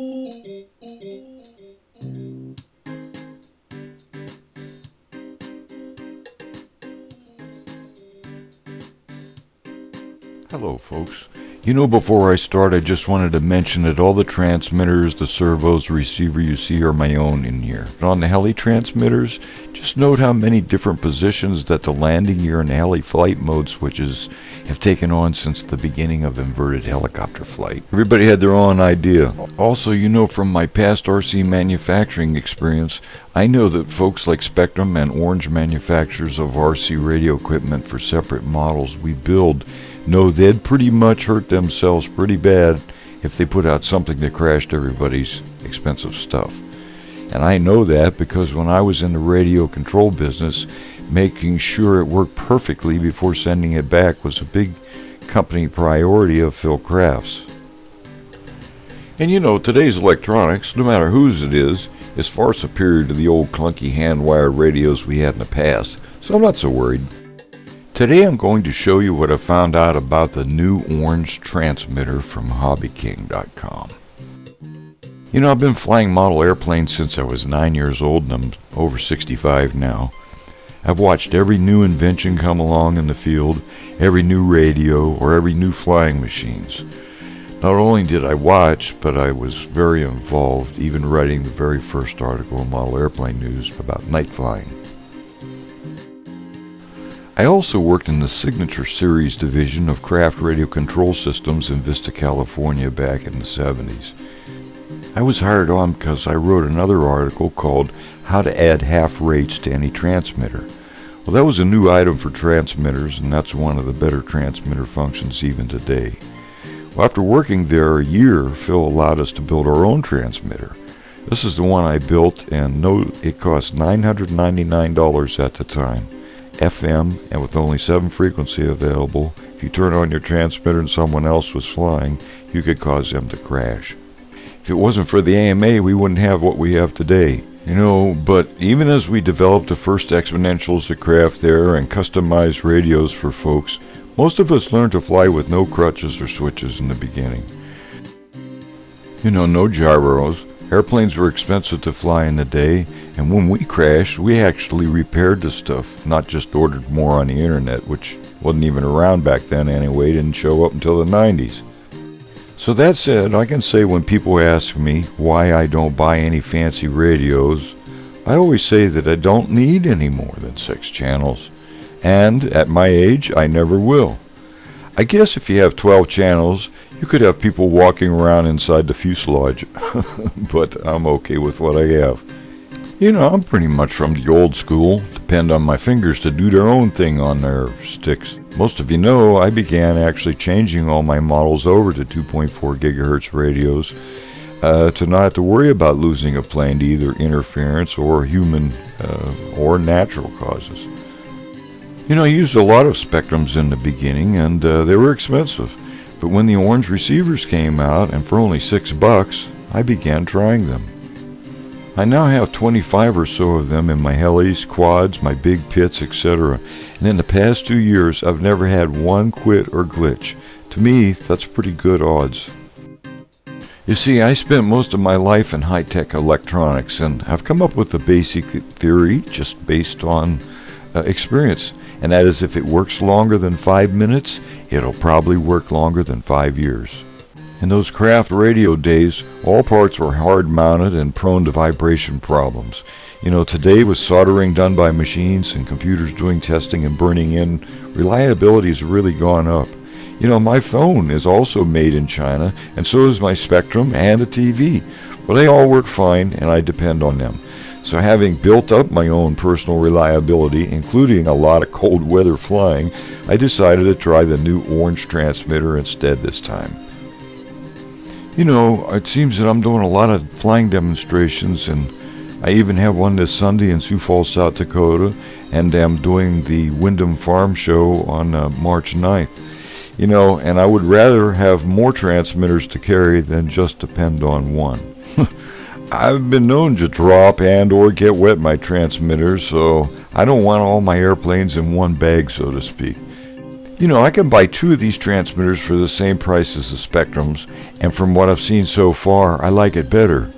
Hello folks. Before I start, I just wanted to mention that all the transmitters, the servos, receiver you see are my own in here. And on the heli transmitters, just note how many different positions that the landing gear and heli flight mode switches have taken on since the beginning of inverted helicopter flight. Everybody had their own idea. Also, from my past RC manufacturing experience, I know that folks like Spectrum and Orange manufacturers of RC radio equipment for separate models we build know they'd pretty much hurt themselves pretty bad if they put out something that crashed everybody's expensive stuff. And I know that because when I was in the radio control business, making sure it worked perfectly before sending it back was a big company priority of Phil Kraft's. And today's electronics, no matter whose it is far superior to the old clunky hand-wired radios we had in the past, so I'm not so worried. Today I'm going to show you what I found out about the new orange transmitter from hobbyking.com. I've been flying model airplanes since I was 9 years old and I'm over 65 now. I've watched every new invention come along in the field, every new radio, or every new flying machines. Not only did I watch, but I was very involved, even writing the very first article in Model Airplane News about night flying. I also worked in the Signature Series division of Kraft Radio Control Systems in Vista, California back in the 70s. I was hired on because I wrote another article called How to Add Half Rates to Any Transmitter. Well, that was a new item for transmitters, and that's one of the better transmitter functions even today. Well, after working there a year, Phil allowed us to build our own transmitter. This is the one I built, and it cost $999 at the time. FM, and with only 7 frequency available, if you turn on your transmitter and someone else was flying, you could cause them to crash. If it wasn't for the AMA, we wouldn't have what we have today. But even as we developed the first exponentials at Kraft there and customized radios for folks, most of us learned to fly with no crutches or switches in the beginning. No gyros. Airplanes were expensive to fly in the day, and when we crashed, we actually repaired the stuff, not just ordered more on the internet, which wasn't even around back then anyway, didn't show up until the 90s. So that said, I can say when people ask me why I don't buy any fancy radios, I always say that I don't need any more than 6 channels, and at my age, I never will. I guess if you have 12 channels, you could have people walking around inside the fuselage, but I'm okay with what I have. I'm pretty much from the old school, depend on my fingers to do their own thing on their sticks. Most of you know I began actually changing all my models over to 2.4 gigahertz radios to not have to worry about losing a plane to either interference or human or natural causes. I used a lot of Spectrums in the beginning and they were expensive. But when the orange receivers came out, and for only $6, I began trying them. I now have 25 or so of them in my helis, quads, my big pits, etc. And in the past 2 years, I've never had one quit or glitch. To me, that's pretty good odds. You see, I spent most of my life in high-tech electronics, and I've come up with a basic theory just based on experience. And that is, if it works longer than 5 minutes, it'll probably work longer than 5 years. In those Kraft radio days, all parts were hard-mounted and prone to vibration problems. Today with soldering done by machines and computers doing testing and burning in, reliability has really gone up. My phone is also made in China, and so is my Spectrum and a TV. Well, they all work fine, and I depend on them. So having built up my own personal reliability, including a lot of cold weather flying, I decided to try the new orange transmitter instead this time. It seems that I'm doing a lot of flying demonstrations, and I even have one this Sunday in Sioux Falls, South Dakota, and I'm doing the Wyndham Farm Show on March 9th. And I would rather have more transmitters to carry than just depend on one. I've been known to drop and or get wet my transmitters, so I don't want all my airplanes in one bag, so to speak. I can buy 2 of these transmitters for the same price as the Spectrums, and from what I've seen so far, I like it better.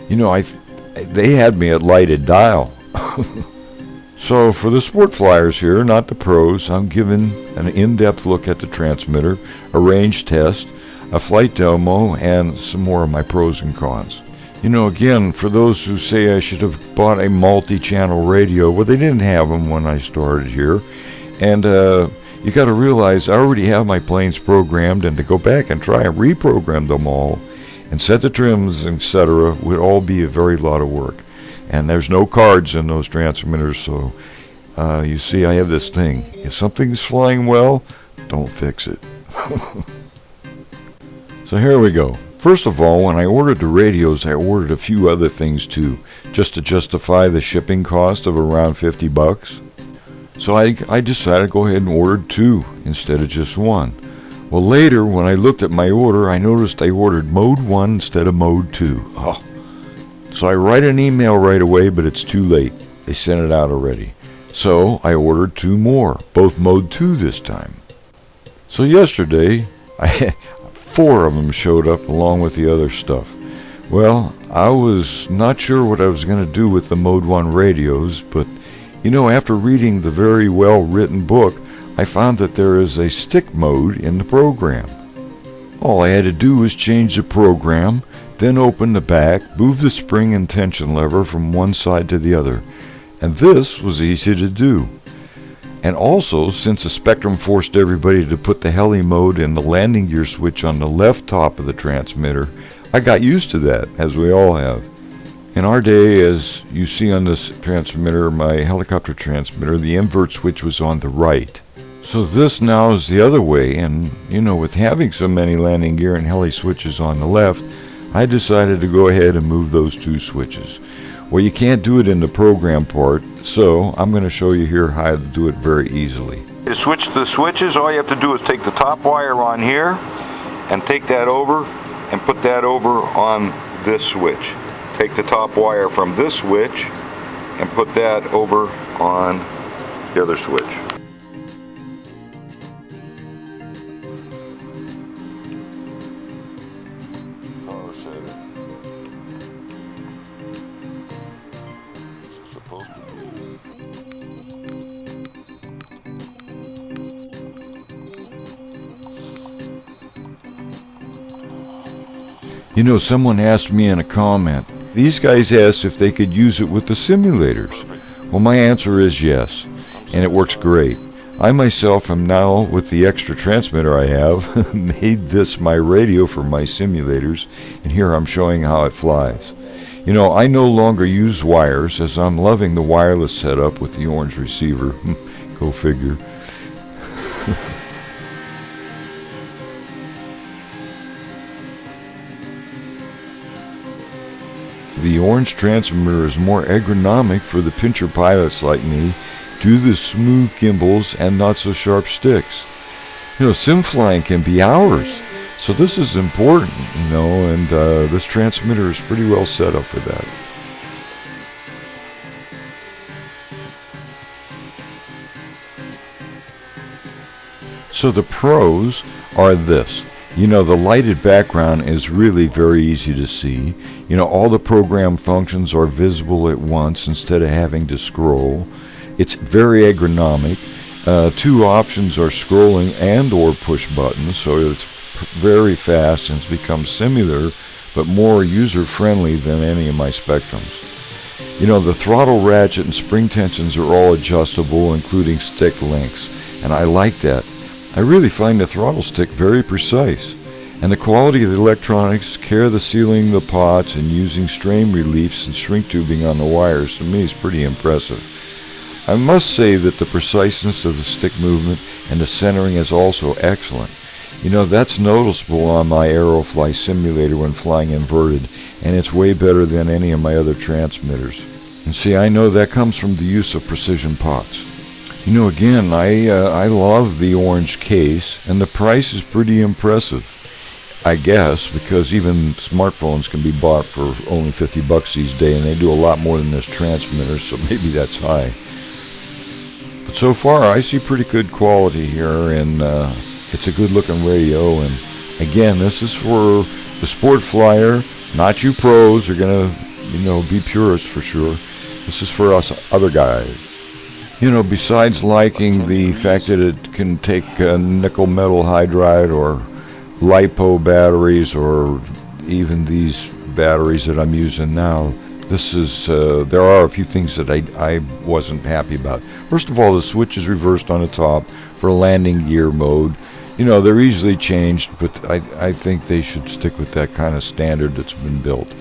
They had me at lighted dial. So for the sport flyers here, not the pros, I'm giving an in-depth look at the transmitter, a range test, a flight demo, and some more of my pros and cons. Again, for those who say I should have bought a multi-channel radio, well, they didn't have them when I started here. And you got to realize I already have my planes programmed, and to go back and try and reprogram them all and set the trims, etc., would all be a very lot of work. And there's no cards in those transmitters, so you see I have this thing. If something's flying well, don't fix it. So here we go. First of all, when I ordered the radios, I ordered a few other things too, just to justify the shipping cost of around $50. So I decided to go ahead and order 2 instead of just 1. Well, later, when I looked at my order, I noticed I ordered mode 1 instead of mode 2. Oh. So I write an email right away, but it's too late. They sent it out already. So I ordered 2 more, both mode 2 this time. So yesterday, 4 of them showed up along with the other stuff. Well, I was not sure what I was going to do with the mode 1 radios, but after reading the very well written book, I found that there is a stick mode in the program. All I had to do was change the program, then open the back, move the spring and tension lever from one side to the other. And this was easy to do. And also, since the Spectrum forced everybody to put the heli mode and the landing gear switch on the left top of the transmitter, I got used to that, as we all have. In our day, as you see on this transmitter, my helicopter transmitter, the invert switch was on the right. So this now is the other way, and with having so many landing gear and heli switches on the left, I decided to go ahead and move those 2 switches. Well, you can't do it in the program part, so I'm going to show you here how to do it very easily. To switch the switches, all you have to do is take the top wire on here and take that over and put that over on this switch. Take the top wire from this switch and put that over on the other switch. Someone asked me in a comment, these guys asked if they could use it with the simulators. Well, my answer is yes, and it works great. I myself am now, with the extra transmitter I have, made this my radio for my simulators, and here I'm showing how it flies. I no longer use wires, as I'm loving the wireless setup with the orange receiver. Go figure. The orange transmitter is more ergonomic for the pincher pilots like me due to the smooth gimbals and not so sharp sticks. Sim flying can be hours, so this is important, and this transmitter is pretty well set up for that. So the pros are this. The lighted background is really very easy to see. All the program functions are visible at once instead of having to scroll. It's very ergonomic. 2 options are scrolling and or push buttons, so it's very fast and it's become similar but more user-friendly than any of my Spectrums. The throttle ratchet and spring tensions are all adjustable, including stick lengths, and I like that. I really find the throttle stick very precise, and the quality of the electronics, care of the sealing the pots, and using strain reliefs and shrink tubing on the wires to me is pretty impressive. I must say that the preciseness of the stick movement and the centering is also excellent. That's noticeable on my Aerofly simulator when flying inverted, and it's way better than any of my other transmitters. And see, I know that comes from the use of precision pots. Again, I love the orange case, and the price is pretty impressive, I guess, because even smartphones can be bought for only $50 these days, and they do a lot more than this transmitter, so maybe that's high. But so far, I see pretty good quality here, and it's a good-looking radio. And again, this is for the sport flyer. Not you pros are gonna, be purists for sure. This is for us other guys. Besides liking the fact that it can take nickel metal hydride or LiPo batteries, or even these batteries that I'm using now, there are a few things that I wasn't happy about. First of all, the switch is reversed on the top for landing gear mode. They're easily changed, but I think they should stick with that kind of standard that's been built.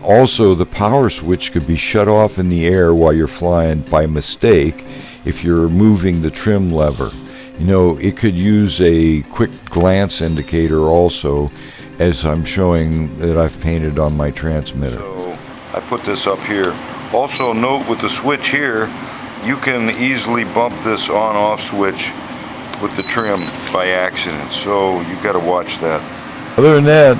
Also the power switch could be shut off in the air while you're flying by mistake if you're moving the trim lever. It could use a quick glance indicator also, as I'm showing that I've painted on my transmitter. So I put this up here. Also note with the switch here, you can easily bump this on-off switch with the trim by accident, so you got to watch that. Other than that,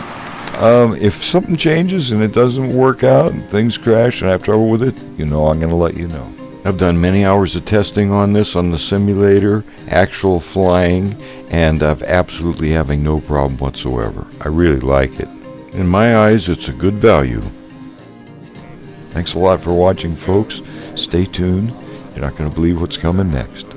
if something changes and it doesn't work out and things crash and I have trouble with it, I'm going to let you know. I've done many hours of testing on this on the simulator, actual flying, and I'm absolutely having no problem whatsoever. I really like it. In my eyes, it's a good value. Thanks a lot for watching, folks. Stay tuned. You're not going to believe what's coming next.